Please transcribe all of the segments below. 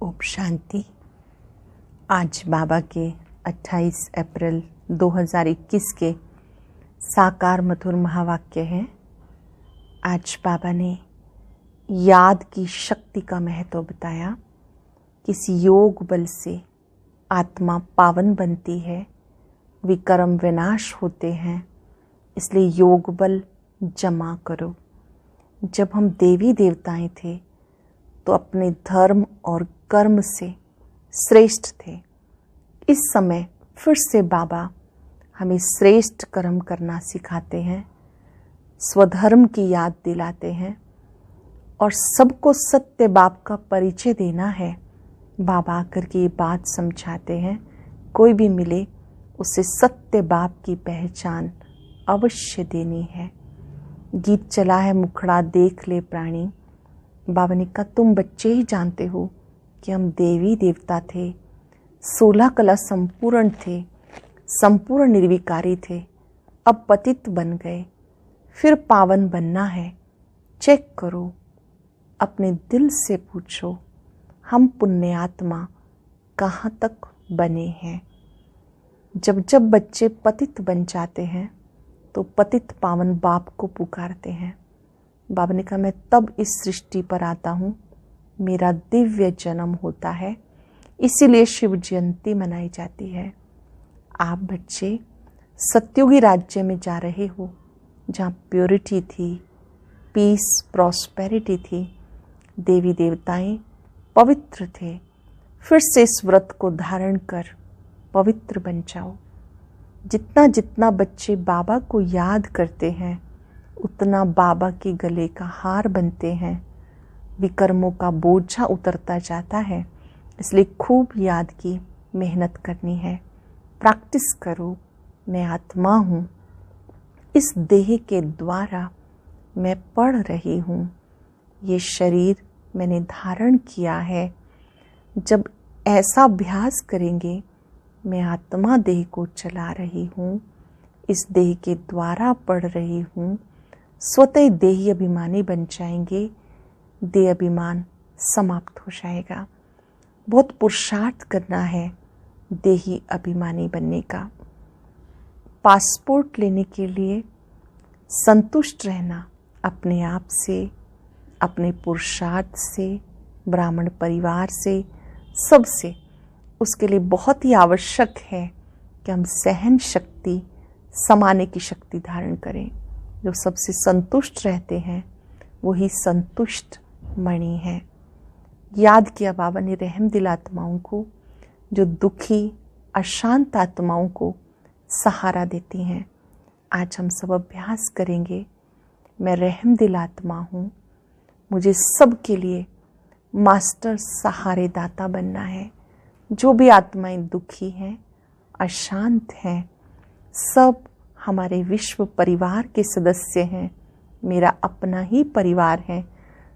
ओम शांति। आज बाबा के 28 अप्रैल 2021 के साकार मधुर महावाक्य हैं। आज बाबा ने याद की शक्ति का महत्व बताया। किसी योग बल से आत्मा पावन बनती है, विकर्म विनाश होते हैं, इसलिए योग बल जमा करो। जब हम देवी देवताएं थे तो अपने धर्म और कर्म से श्रेष्ठ थे। इस समय फिर से बाबा हमें श्रेष्ठ कर्म करना सिखाते हैं, स्वधर्म की याद दिलाते हैं और सबको सत्य बाप का परिचय देना है। बाबा आकर के ये बात समझाते हैं, कोई भी मिले उसे सत्य बाप की पहचान अवश्य देनी है। गीत चला है, मुखड़ा देख ले प्राणी। बाबा ने कहा, तुम बच्चे ही जानते हो कि हम देवी देवता थे, 16 कला संपूर्ण थे, संपूर्ण निर्विकारी थे, अब पतित बन गए, फिर पावन बनना है। चेक करो, अपने दिल से पूछो, हम पुण्यात्मा कहाँ तक बने हैं। जब जब बच्चे पतित बन जाते हैं तो पतित पावन बाप को पुकारते हैं। बाबा ने कहा, मैं तब इस सृष्टि पर आता हूँ, मेरा दिव्य जन्म होता है, इसीलिए शिव जयंती मनाई जाती है। आप बच्चे सत्युगी राज्य में जा रहे हो, जहाँ प्योरिटी थी, पीस, प्रॉस्पेरिटी थी, देवी देवताएं पवित्र थे। फिर से इस व्रत को धारण कर पवित्र बन जाओ। जितना जितना बच्चे बाबा को याद करते हैं उतना बाबा के गले का हार बनते हैं, विकर्मों का बोझा उतरता जाता है। इसलिए खूब याद की मेहनत करनी है, प्रैक्टिस करो। मैं आत्मा हूँ, इस देह के द्वारा मैं पढ़ रही हूँ, ये शरीर मैंने धारण किया है। जब ऐसा अभ्यास करेंगे, मैं आत्मा देह को चला रही हूँ, इस देह के द्वारा पढ़ रही हूँ, स्वतः देही अभिमानी बन जाएंगे, देह अभिमान समाप्त हो जाएगा। बहुत पुरुषार्थ करना है देही अभिमानी बनने का। पासपोर्ट लेने के लिए संतुष्ट रहना अपने आप से, अपने पुरुषार्थ से, ब्राह्मण परिवार से, सबसे, उसके लिए बहुत ही आवश्यक है कि हम सहन शक्ति, समाने की शक्ति धारण करें। जो सबसे संतुष्ट रहते हैं वही संतुष्ट मणि है। याद किया बाबा ने रहम दिल आत्माओं को, जो दुखी अशांत आत्माओं को सहारा देती हैं। आज हम सब अभ्यास करेंगे, मैं रहम दिल आत्मा हूँ, मुझे सबके लिए मास्टर सहारे दाता बनना है। जो भी आत्माएं दुखी हैं, अशांत हैं, सब हमारे विश्व परिवार के सदस्य हैं, मेरा अपना ही परिवार है।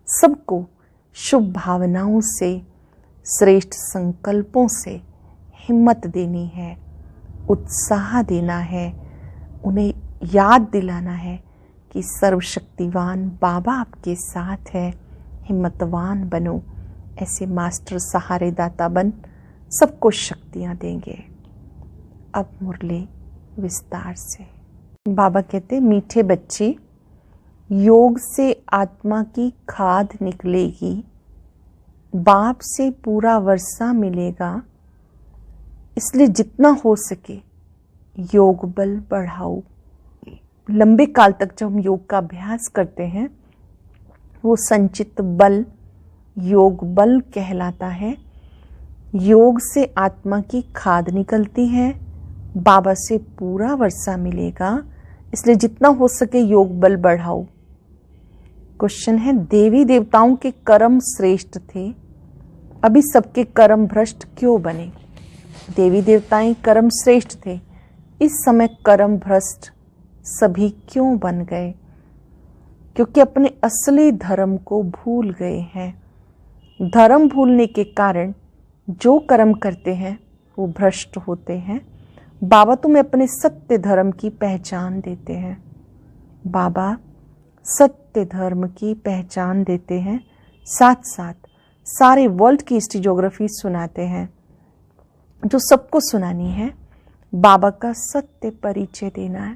सबको शुभ भावनाओं से, श्रेष्ठ संकल्पों से हिम्मत देनी है, उत्साह देना है, उन्हें याद दिलाना है कि सर्वशक्तिवान बाबा आपके साथ है, हिम्मतवान बनो। ऐसे मास्टर सहारे दाता बन सबको शक्तियाँ देंगे। अब मुरली विस्तार से। बाबा कहते, मीठे बच्चे, योग से आत्मा की खाद निकलेगी, बाप से पूरा वर्षा मिलेगा, इसलिए जितना हो सके योग बल बढ़ाओ। लंबे काल तक जब हम योग का अभ्यास करते हैं, वो संचित बल योग बल कहलाता है। योग से आत्मा की खाद निकलती है, बाबा से पूरा वर्षा मिलेगा, इसलिए जितना हो सके योग बल बढ़ाओ। क्वेश्चन है, देवी देवताओं के कर्म श्रेष्ठ थे, अभी सबके कर्म भ्रष्ट क्यों बने? देवी देवताएं कर्म श्रेष्ठ थे, इस समय कर्म भ्रष्ट सभी क्यों बन गए? क्योंकि अपने असली धर्म को भूल गए हैं। धर्म भूलने के कारण जो कर्म करते हैं वो भ्रष्ट होते हैं। बाबा तुम्हें अपने सत्य धर्म की पहचान देते हैं। बाबा सत्य धर्म की पहचान देते हैं, साथ साथ सारे वर्ल्ड की हिस्ट्री ज्योग्राफी सुनाते हैं, जो सबको सुनानी है। बाबा का सत्य परिचय देना है,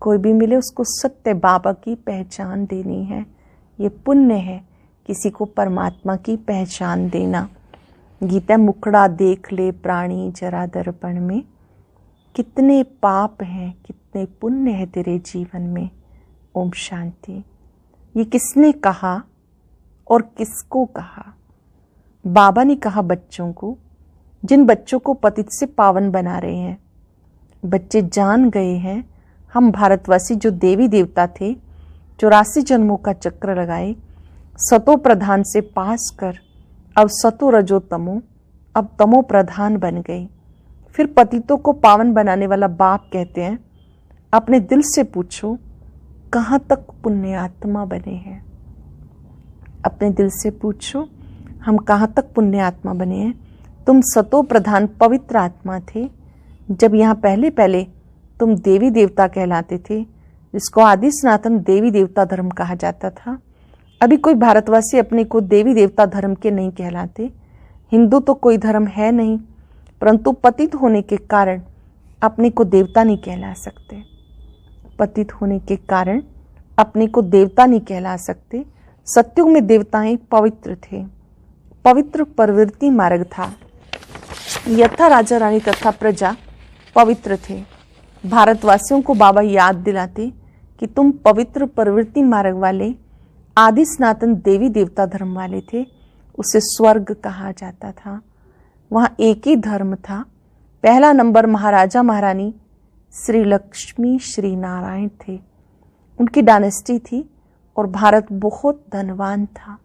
कोई भी मिले उसको सत्य बाबा की पहचान देनी है। ये पुण्य है किसी को परमात्मा की पहचान देना। गीता मुखड़ा देख ले प्राणी जरा दर्पण में, कितने पाप हैं कितने पुण्य है तेरे जीवन में। ओम शांति। ये किसने कहा और किसको कहा? बाबा ने कहा बच्चों को, जिन बच्चों को पतित से पावन बना रहे हैं। बच्चे जान गए हैं हम भारतवासी जो देवी देवता थे, 84 जन्मों का चक्र लगाए, सतो प्रधान से पास कर अब सतो रजो तमो, अब तमो प्रधान बन गए। फिर पतितों को पावन बनाने वाला बाप कहते हैं, अपने दिल से पूछो कहाँ तक पुण्य आत्मा बने हैं। अपने दिल से पूछो हम कहाँ तक पुण्य आत्मा बने हैं। तुम सतो प्रधान पवित्र आत्मा थे जब यहाँ पहले पहले तुम देवी देवता कहलाते थे, जिसको आदि सनातन देवी देवता धर्म कहा जाता था। अभी कोई भारतवासी अपने को देवी देवता धर्म के नहीं कहलाते। हिंदू तो कोई धर्म है नहीं, परंतु पतित होने के कारण अपने को देवता नहीं कहला सकते। पतित होने के कारण अपने को देवता नहीं कहला सकते। सत्युग में देवताएं पवित्र थे, पवित्र प्रवृत्ति मार्ग था। यथा राजा रानी तथा प्रजा पवित्र थे। भारतवासियों को बाबा याद दिलाते कि तुम पवित्र प्रवृत्ति मार्ग वाले आदि सनातन देवी देवता धर्म वाले थे। उसे स्वर्ग कहा जाता था। वहाँ एक ही धर्म था। पहला नंबर महाराजा महारानी श्री लक्ष्मी श्री नारायण थे, उनकी डायनेस्टी थी और भारत बहुत धनवान था।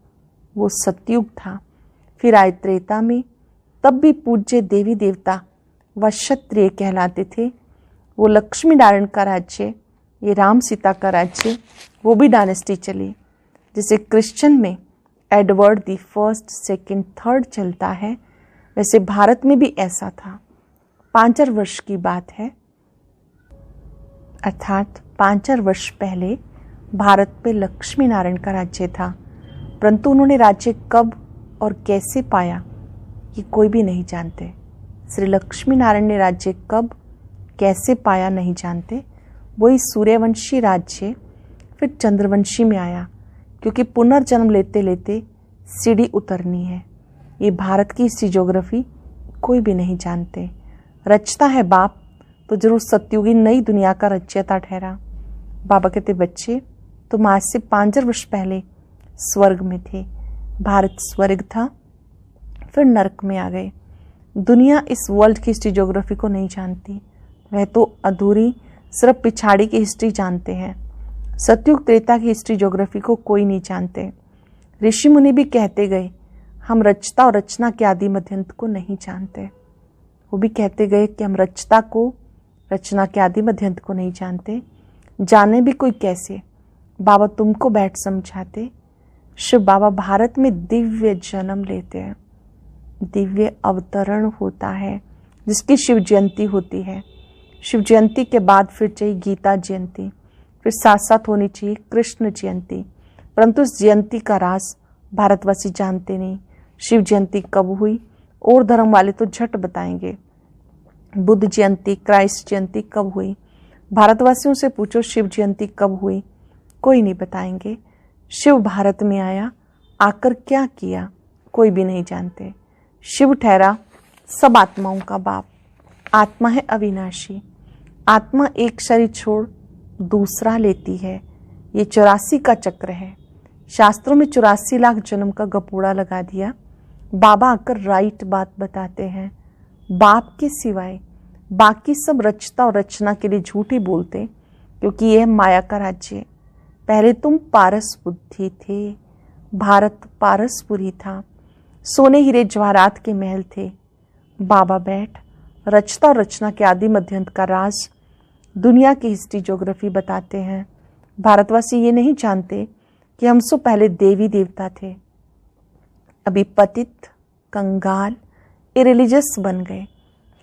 वो सतयुग था। फिर आए त्रेता में, तब भी पूज्य देवी देवता व क्षत्रिय कहलाते थे। वो लक्ष्मी नारायण का राज्य, ये राम सीता का राज्य, वो भी डायनेस्टी चली। जैसे क्रिश्चियन में Edward the first second third चलता है, वैसे भारत में भी ऐसा था। 5 वर्ष की बात है, अर्थात 5 वर्ष पहले भारत पे लक्ष्मी नारायण का राज्य था। परंतु उन्होंने राज्य कब और कैसे पाया ये कोई भी नहीं जानते। श्री लक्ष्मी नारायण ने राज्य कब कैसे पाया नहीं जानते। वही सूर्यवंशी राज्य फिर चंद्रवंशी में आया, क्योंकि पुनर्जन्म लेते लेते सीढ़ी उतरनी है। ये भारत की हिस्ट्री ज्योग्राफी कोई भी नहीं जानते। रचता है बाप तो जरूर सतयुगी नई दुनिया का रचयिता ठहरा। बाबा कहते बच्चे तुम आज से 5 वर्ष पहले स्वर्ग में थे। भारत स्वर्ग था, फिर नरक में आ गए। दुनिया इस वर्ल्ड की हिस्ट्री ज्योग्राफी को नहीं जानती। वह तो अधूरी सिर्फ पिछाड़ी की हिस्ट्री जानते हैं। सतयुग त्रेता की हिस्ट्री ज्योग्राफी को कोई नहीं जानते। ऋषि मुनि भी कहते गए हम रचता और रचना के आदि मध्यंत को नहीं जानते। वो भी कहते गए कि हम रचता को रचना के आदि मध्यंत को नहीं जानते। जाने भी कोई कैसे? बाबा तुमको बैठ समझाते। शिव बाबा भारत में दिव्य जन्म लेते हैं, दिव्य अवतरण होता है, जिसकी शिव जयंती होती है। शिव जयंती के बाद फिर चाहिए गीता जयंती, फिर साथ साथ होनी चाहिए कृष्ण जयंती। परंतु इस जयंती का राज भारतवासी जानते नहीं। शिव जयंती कब हुई और धर्म वाले तो झट बताएंगे। बुद्ध जयंती क्राइस्ट जयंती कब हुई, भारतवासियों से पूछो शिव जयंती कब हुई, कोई नहीं बताएंगे। शिव भारत में आया, आकर क्या किया कोई भी नहीं जानते। शिव ठहरा सब आत्माओं का बाप। आत्मा है अविनाशी। आत्मा एक शरीर छोड़ दूसरा लेती है। ये 84 का चक्र है। शास्त्रों में 84 लाख जन्म का गपूड़ा लगा दिया। बाबा आकर राइट बात बताते हैं। बाप के सिवाय बाकी सब रचता और रचना के लिए झूठी बोलते, क्योंकि यह माया का राज्य। पहले तुम पारस बुद्धि थे। भारत पारसपुरी था। सोने हीरे जवाहरात के महल थे। बाबा बैठ रचता और रचना के आदि मध्यंत का राज दुनिया की हिस्ट्री ज्योग्राफी बताते हैं। भारतवासी ये नहीं जानते कि हमसे पहले देवी देवता थे। अभी पतित कंगाल इरिलीजियस बन गए,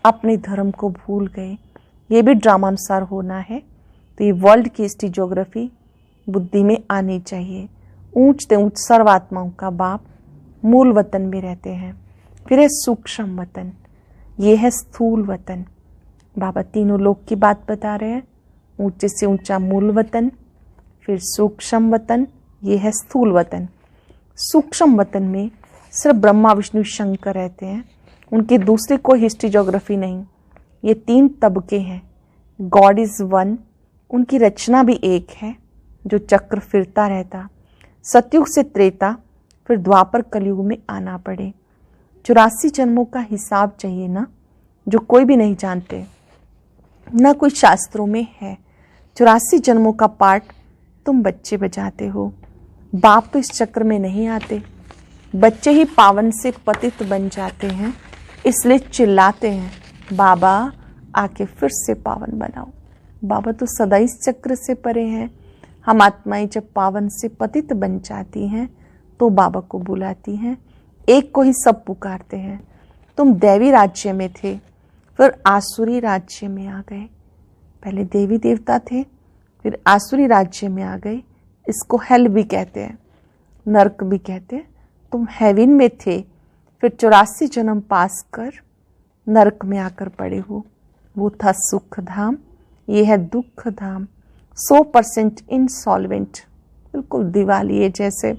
अपने धर्म को भूल गए। ये भी ड्रामानुसार होना है। तो ये वर्ल्ड की हिस्ट्री ज्योग्राफी बुद्धि में आनी चाहिए। ऊंच ते ऊंच सर्वात्माओं का बाप मूल वतन में रहते हैं। फिर है सूक्ष्म वतन, ये है स्थूल वतन। बाबा तीनों लोक की बात बता रहे हैं, ऊंचे से ऊंचा मूल वतन, फिर सूक्ष्म वतन, ये है स्थूल वतन। सूक्ष्म वतन में सिर्फ ब्रह्मा विष्णु शंकर रहते हैं, उनकी दूसरी कोई हिस्ट्री ज्योग्राफी नहीं। ये 3 तबके हैं। गॉड इज वन, उनकी रचना भी एक है, जो चक्र फिरता रहता। सतयुग से त्रेता, फिर द्वापर कलयुग में आना पड़े। 84 जन्मों का हिसाब चाहिए ना, जो कोई भी नहीं जानते, ना कोई शास्त्रों में है। 84 जन्मों का पाठ तुम बच्चे बजाते हो। बाप तो इस चक्र में नहीं आते, बच्चे ही पावन से पतित बन जाते हैं, इसलिए चिल्लाते हैं, बाबा आके फिर से पावन बनाओ। बाबा तो सदा इस चक्र से परे हैं। हम आत्माएं जब पावन से पतित बन जाती हैं तो बाबा को बुलाती हैं, एक को ही सब पुकारते हैं। तुम दैवी राज्य में थे, फिर आसुरी राज्य में आ गए। पहले देवी देवता थे, फिर आसुरी राज्य में आ गए। इसको हेल भी कहते हैं, नरक भी कहते हैं। तुम हेवन में थे, फिर 84 जन्म पास कर नरक में आकर पड़े हो। वो था सुख धाम, ये है दुख धाम। 100% इंसॉल्वेंट, बिल्कुल दिवालिये जैसे।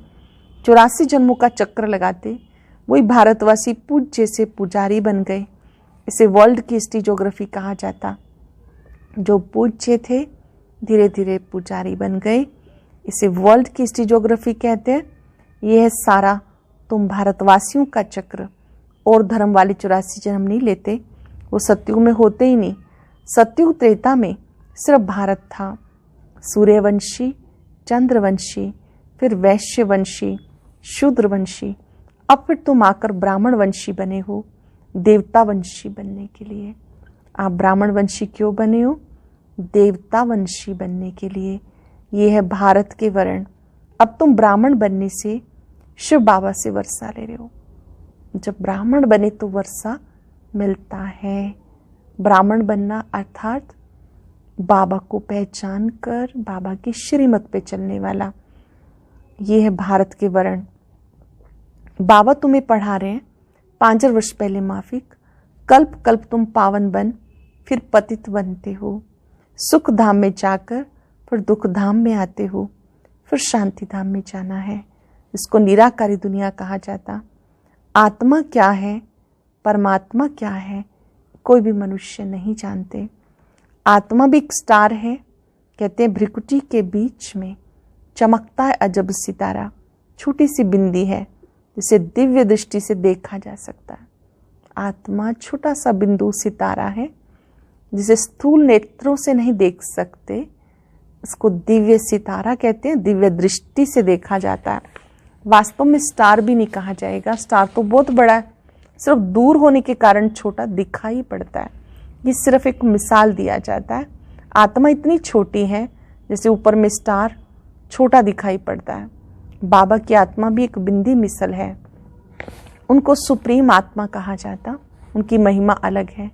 84 जन्मों का चक्र लगाते वही भारतवासी पूज्य से पुजारी बन गए। इसे वर्ल्ड की हिस्ट्री ज्योग्राफी कहा जाता। जो पूज्य थे धीरे धीरे पुजारी बन गए, इसे वर्ल्ड की हिस्ट्री ज्योग्राफी कहते हैं। यह है सारा तुम भारतवासियों का चक्र। और धर्म वाले 84 जन्म नहीं लेते, वो सतयुग में होते ही नहीं। सतयुग त्रेता में सिर्फ भारत था। सूर्यवंशी, चंद्रवंशी, फिर वैश्यवंशी, शूद्रवंशी। अब फिर तुम आकर ब्राह्मण वंशी बने हो, देवता वंशी बनने के लिए। आप ब्राह्मण वंशी क्यों बने हो? देवता वंशी बनने के लिए। ये है भारत के वर्ण। अब तुम ब्राह्मण बनने से शिव बाबा से वर्षा ले रहे हो। जब ब्राह्मण बने तो वर्षा मिलता है। ब्राह्मण बनना अर्थात बाबा को पहचान कर बाबा की श्रीमत पे चलने वाला। ये है भारत के वर्ण। बाबा तुम्हें पढ़ा रहे हैं 5000 वर्ष पहले माफिक, कल्प कल्प तुम पावन बन फिर पतित बनते हो। सुख धाम में जाकर फिर दुख धाम में आते हो, फिर शांति धाम में जाना है। इसको निराकारी दुनिया कहा जाता। आत्मा क्या है, परमात्मा क्या है, कोई भी मनुष्य नहीं जानते। आत्मा भी एक स्टार है। कहते हैं भ्रिकुटी के बीच में चमकता है अजब सितारा। छोटी सी बिंदी है जिसे दिव्य दृष्टि से देखा जा सकता है। आत्मा छोटा सा बिंदु सितारा है जिसे स्थूल नेत्रों से नहीं देख सकते। इसको दिव्य सितारा कहते हैं, दिव्य दृष्टि से देखा जाता है। वास्तव में स्टार भी नहीं कहा जाएगा, स्टार तो बहुत बड़ा है, सिर्फ दूर होने के कारण छोटा दिखाई पड़ता है। ये सिर्फ एक मिसाल दिया जाता है। आत्मा इतनी छोटी है जैसे ऊपर में स्टार छोटा दिखाई पड़ता है। बाबा की आत्मा भी एक बिंदी मिसल है। उनको सुप्रीम आत्मा कहा जाता। उनकी महिमा अलग है।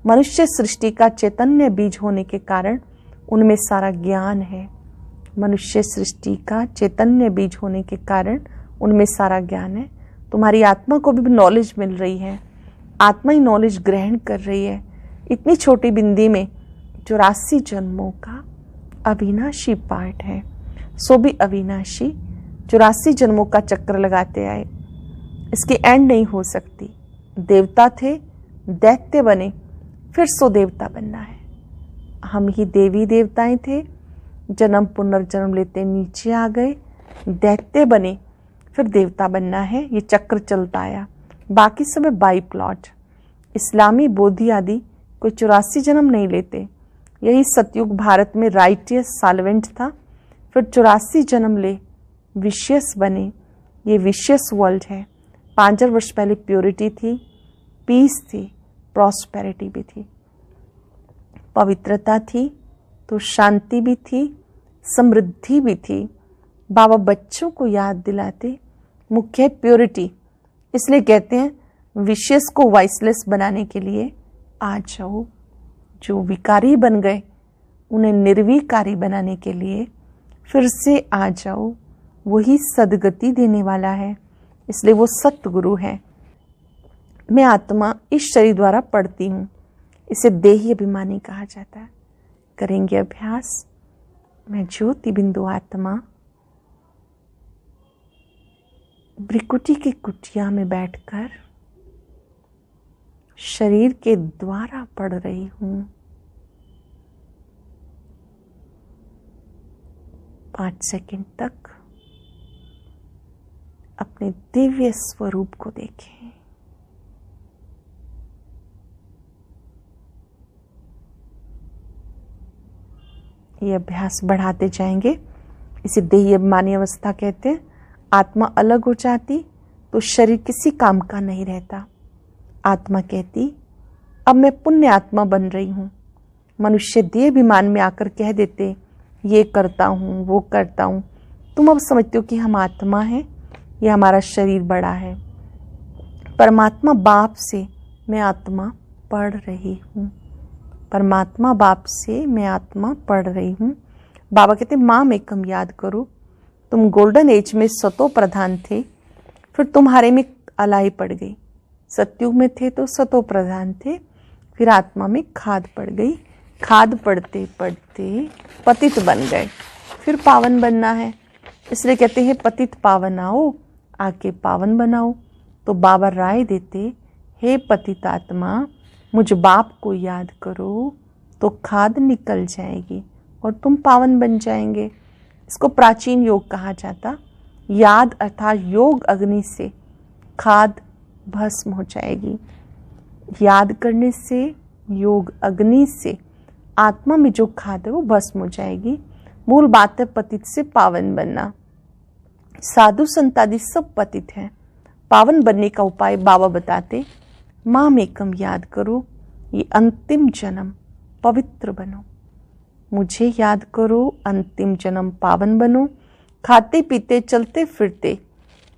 मनुष्य सृष्टि का चैतन्य बीज होने के कारण उनमें सारा ज्ञान है। मनुष्य सृष्टि का चैतन्य बीज होने के कारण उनमें सारा ज्ञान है। तुम्हारी आत्मा को भी नॉलेज मिल रही है। आत्मा ही नॉलेज ग्रहण कर रही है। इतनी छोटी बिंदी में 84 जन्मों का अविनाशी पार्ट है। सो भी अविनाशी 84 जन्मों का चक्र लगाते आए। इसकी एंड नहीं हो सकती। देवता थे, दैत्य बने, फिर सो देवता बनना है। हम ही देवी देवताएं थे, जन्म पुनर्जन्म लेते नीचे आ गए, दैत्य बने, फिर देवता बनना है। ये चक्र चलता आया। बाकी सब बाई प्लॉट। इस्लामी, बोधि आदि कोई 84 जन्म नहीं लेते। यही सतयुग भारत में राइटियस साल्वेंट था, फिर 84 जन्म ले विशियस बने। ये विशियस वर्ल्ड है। 5000 वर्ष पहले प्योरिटी थी, पीस थी, प्रॉस्पेरिटी भी थी, पवित्रता थी तो शांति भी थी, समृद्धि भी थी। बाबा बच्चों को याद दिलाते मुख्य प्योरिटी। इसलिए कहते हैं विशियस को वाइसलेस बनाने के लिए आ जाओ। जो विकारी बन गए उन्हें निर्विकारी बनाने के लिए फिर से आ जाओ। वही सदगति देने वाला है। इसलिए वो सतगुरु है। मैं आत्मा इस शरीर द्वारा पढ़ती हूँ, इसे देही अभिमानी कहा जाता है। करेंगे अभ्यास। मैं ज्योति बिंदु आत्मा भ्रिकुटी की कुटिया में बैठकर शरीर के द्वारा पढ़ रही हूँ। 5 सेकंड तक अपने दिव्य स्वरूप को देखें। ये अभ्यास बढ़ाते जाएंगे। इसे देही अभिमानी अवस्था कहते हैं। आत्मा अलग हो जाती तो शरीर किसी काम का नहीं रहता। आत्मा कहती अब मैं पुण्य आत्मा बन रही हूँ। मनुष्य देह अभिमान में आकर कह देते ये करता हूँ वो करता हूँ। तुम अब समझते हो कि हम आत्मा हैं, ये हमारा शरीर बड़ा है। परमात्मा बाप से मैं आत्मा पढ़ रही हूँ। परमात्मा बाप से मैं आत्मा पढ़ रही हूँ। बाबा कहते माँ में कम याद करो। तुम गोल्डन एज में सतो प्रधान थे, फिर तुम्हारे में अलाई पड़ गई। सतयुग में थे तो सतो प्रधान थे, फिर आत्मा में खाद पड़ गई। खाद पड़ते पड़ते पतित बन गए, फिर पावन बनना है। इसलिए कहते हैं पतित पावन आओ, आके पावन बनाओ। तो बाबा राय देते हे पतित आत्मा, मुझ बाप को याद करो तो खाद निकल जाएगी और तुम पावन बन जाएंगे। इसको प्राचीन योग कहा जाता। याद अर्थात योग अग्नि से खाद भस्म हो जाएगी। याद करने से योग अग्नि से आत्मा में जो खाद है वो भस्म हो जाएगी। मूल बात है पतित से पावन बनना। साधु संत आदि सब पतित हैं। पावन बनने का उपाय बाबा बताते माँ में कम याद करो, ये अंतिम जन्म पवित्र बनो। मुझे याद करो, अंतिम जन्म पावन बनो। खाते पीते चलते फिरते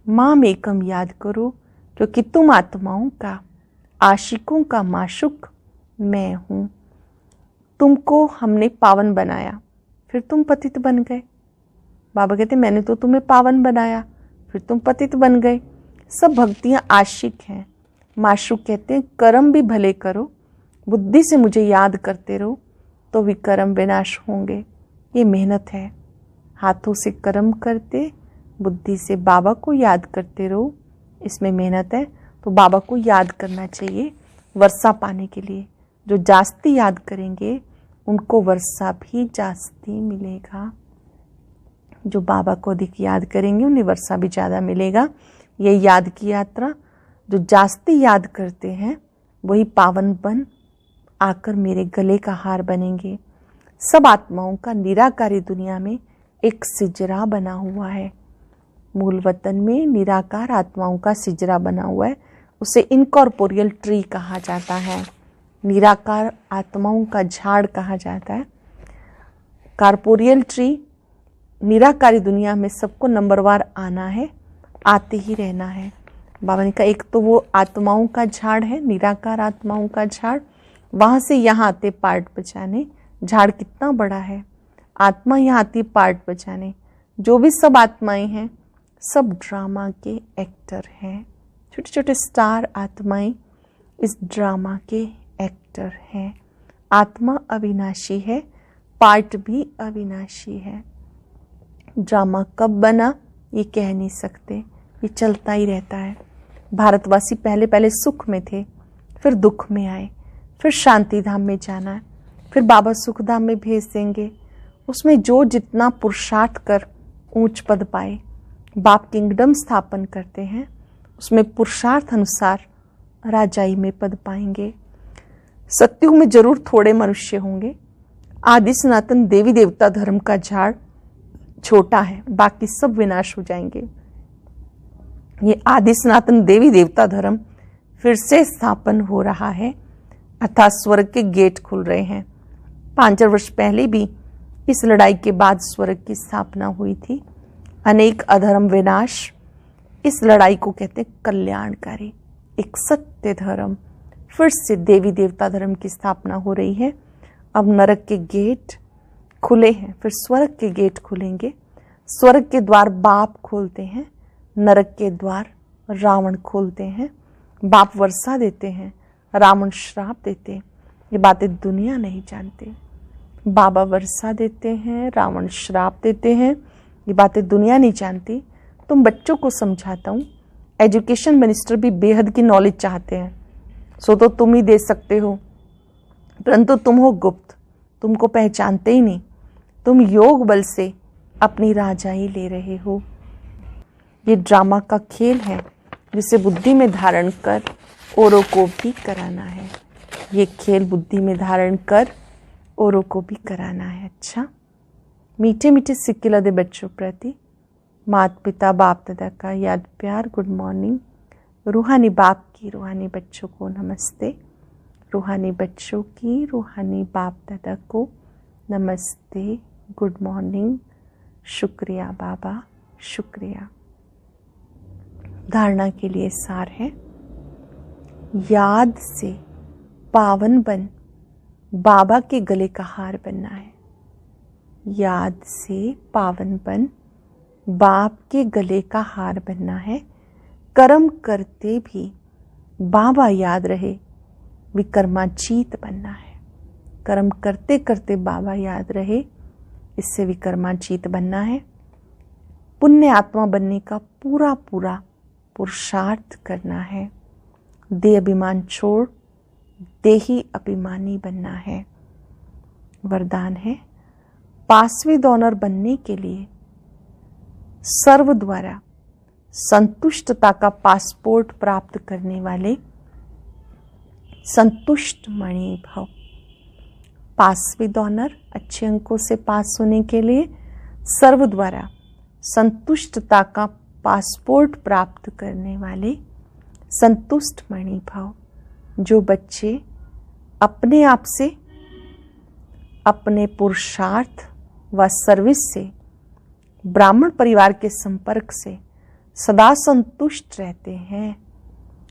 माँ में कम याद करो, क्योंकि तुम आत्माओं का आशिकों का माशुक मैं हूँ। तुमको हमने पावन बनाया, फिर तुम पतित बन गए। बाबा कहते मैंने तो तुम्हें पावन बनाया, फिर तुम पतित बन गए। सब भक्तियाँ आशिक हैं। माशुक कहते हैं कर्म भी भले करो, बुद्धि से मुझे याद करते रहो तो भी कर्म विनाश होंगे। ये मेहनत है। हाथों से कर्म करते, बुद्धि से बाबा को याद करते रहो, इसमें मेहनत है। तो बाबा को याद करना चाहिए वर्षा पाने के लिए। जो जास्ती याद करेंगे उनको वर्षा भी जास्ती मिलेगा। जो बाबा को अधिक याद करेंगे उन्हें वर्षा भी ज़्यादा मिलेगा। ये याद की यात्रा। जो जास्ती याद करते हैं वही पावन बन आकर मेरे गले का हार बनेंगे। सब आत्माओं का निराकारी दुनिया में एक सिजरा बना हुआ है। मूल वतन में निराकार आत्माओं का सिजरा बना हुआ है। उसे इनकॉर्पोरियल ट्री कहा जाता है। निराकार आत्माओं का झाड़ कहा जाता है। कॉर्पोरियल ट्री निराकारी दुनिया में सबको नंबरवार आना है, आते ही रहना है। बाबा ने कहा एक तो वो आत्माओं का झाड़ है, निराकार आत्माओं का झाड़, वहाँ से यहाँ आते पार्ट बचाने। झाड़ कितना बड़ा है, आत्मा यहाँ आती पार्ट बचाने। जो भी सब आत्माएं हैं सब ड्रामा के एक्टर हैं। छोटे छोटे स्टार आत्माएं इस ड्रामा के एक्टर हैं। आत्मा अविनाशी है, पार्ट भी अविनाशी है। ड्रामा कब बना ये कह नहीं सकते, ये चलता ही रहता है। भारतवासी पहले पहले सुख में थे, फिर दुख में आए, फिर शांति धाम में जाना है, फिर बाबा सुख धाम में भेज देंगे। उसमें जो जितना पुरुषार्थ कर ऊंच पद पाए, बाप किंगडम स्थापन करते हैं, उसमें पुरुषार्थ अनुसार राजाई में पद पाएंगे। सत्युग में जरूर थोड़े मनुष्य होंगे। आदि सनातन देवी देवता धर्म का झाड़ छोटा है, बाकी सब विनाश हो जाएंगे। ये आदि सनातन देवी देवता धर्म फिर से स्थापन हो रहा है, अर्थात स्वर्ग के गेट खुल रहे हैं। 5 वर्ष पहले भी इस लड़ाई के बाद स्वर्ग की स्थापना हुई थी। अनेक अधर्म विनाश, इस लड़ाई को कहते हैं कल्याणकारी। एक सत्य धर्म, फिर से देवी देवता धर्म की स्थापना हो रही है। अब नरक के गेट खुले हैं, फिर स्वर्ग के गेट खुलेंगे। स्वर्ग के द्वार बाप खोलते हैं, नरक के द्वार रावण खोलते हैं, बाप वर्षा देते हैं, रावण श्राप देते हैं। ये बातें दुनिया नहीं जानती। बाबा वर्षा देते हैं, रावण श्राप देते हैं, ये बातें दुनिया नहीं जानती। तुम बच्चों को समझाता हूँ। एजुकेशन मिनिस्टर भी बेहद की नॉलेज चाहते हैं, सो तो तुम ही दे सकते हो, परंतु तुम हो गुप्त, तुमको पहचानते ही नहीं। तुम योग बल से अपनी राजाई ले रहे हो। ये ड्रामा का खेल है जिसे बुद्धि में धारण कर औरों को भी कराना है। ये खेल बुद्धि में धारण कर औरों को भी कराना है। अच्छा, मीठे मीठे सिक्के लदे बच्चों प्रति माता पिता बाप दादा का याद प्यार, गुड मॉर्निंग। रूहानी बाप की रूहानी बच्चों को नमस्ते। रूहानी बच्चों की रूहानी बाप दादा को नमस्ते, गुड मॉर्निंग। शुक्रिया बाबा, शुक्रिया। धारणा के लिए सार है, याद से पावन बन बाबा के गले का हार बनना है। याद से पावन बन बाप के गले का हार बनना है। कर्म करते भी बाबा याद रहे, विकर्माजीत बनना है। कर्म करते करते बाबा याद रहे, इससे विकर्माजीत बनना है। पुण्य आत्मा बनने का पूरा पूरा पुरुषार्थ करना है। देह अभिमान छोड़ देही अभिमानी बनना है। वरदान है, पासवें डोनर बनने के लिए सर्व द्वारा संतुष्टता का पासपोर्ट प्राप्त करने वाले संतुष्ट मणि भव। पासवें डोनर अच्छे अंकों से पास होने के लिए सर्व द्वारा संतुष्टता का पासपोर्ट प्राप्त करने वाले संतुष्ट मणि भव। जो बच्चे अपने आप से, अपने पुरुषार्थ व सर्विस से, ब्राह्मण परिवार के संपर्क से सदा संतुष्ट रहते हैं,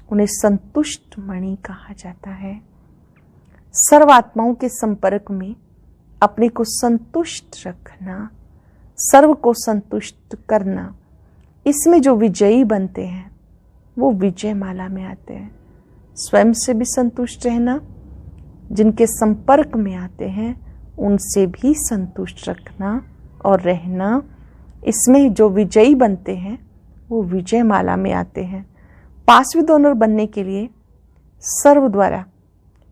उन्हें संतुष्ट मणि कहा जाता है। सर्व आत्माओं के संपर्क में अपने को संतुष्ट रखना, सर्व को संतुष्ट करना, इसमें जो विजयी बनते हैं वो विजय माला में आते हैं। स्वयं से भी संतुष्ट रहना, जिनके संपर्क में आते हैं उनसे भी संतुष्ट रखना और रहना, इसमें जो विजयी बनते हैं वो विजय माला में आते हैं। पासवें डोनर बनने के लिए सर्व द्वारा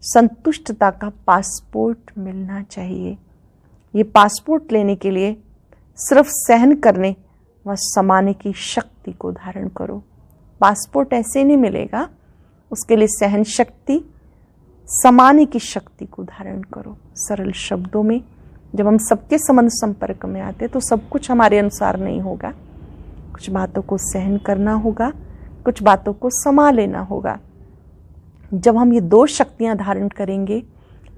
संतुष्टता का पासपोर्ट मिलना चाहिए। ये पासपोर्ट लेने के लिए सिर्फ सहन करने व समाने की शक्ति को धारण करो। पासपोर्ट ऐसे नहीं मिलेगा, उसके लिए सहन शक्ति, समाने की शक्ति को धारण करो। सरल शब्दों में, जब हम सबके संबंध संपर्क में आते तो सब कुछ हमारे अनुसार नहीं होगा। कुछ बातों को सहन करना होगा, कुछ बातों को समा लेना होगा। जब हम ये दो शक्तियां धारण करेंगे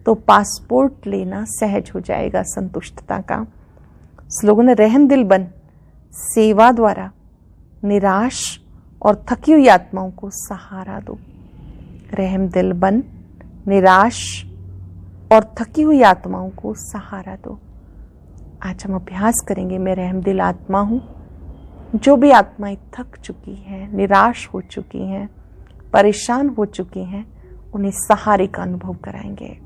तो पासपोर्ट लेना सहज हो जाएगा संतुष्टता का। स्लोगन है, रहम दिल बन सेवा द्वारा निराश और थकी हुई आत्माओं को सहारा दो। रहम दिल बन निराश और थकी हुई आत्माओं को सहारा दो। आज हम अभ्यास करेंगे, मैं रहम दिल आत्मा हूँ। जो भी आत्माएं थक चुकी हैं, निराश हो चुकी हैं, परेशान हो चुकी हैं, उन्हें सहारे का अनुभव कराएंगे।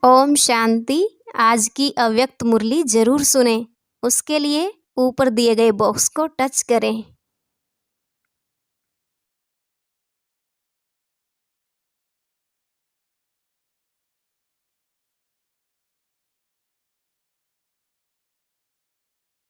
ओम शांति। आज की अव्यक्त मुरली जरूर सुने। उसके लिए ऊपर दिए गए बॉक्स को टच करें।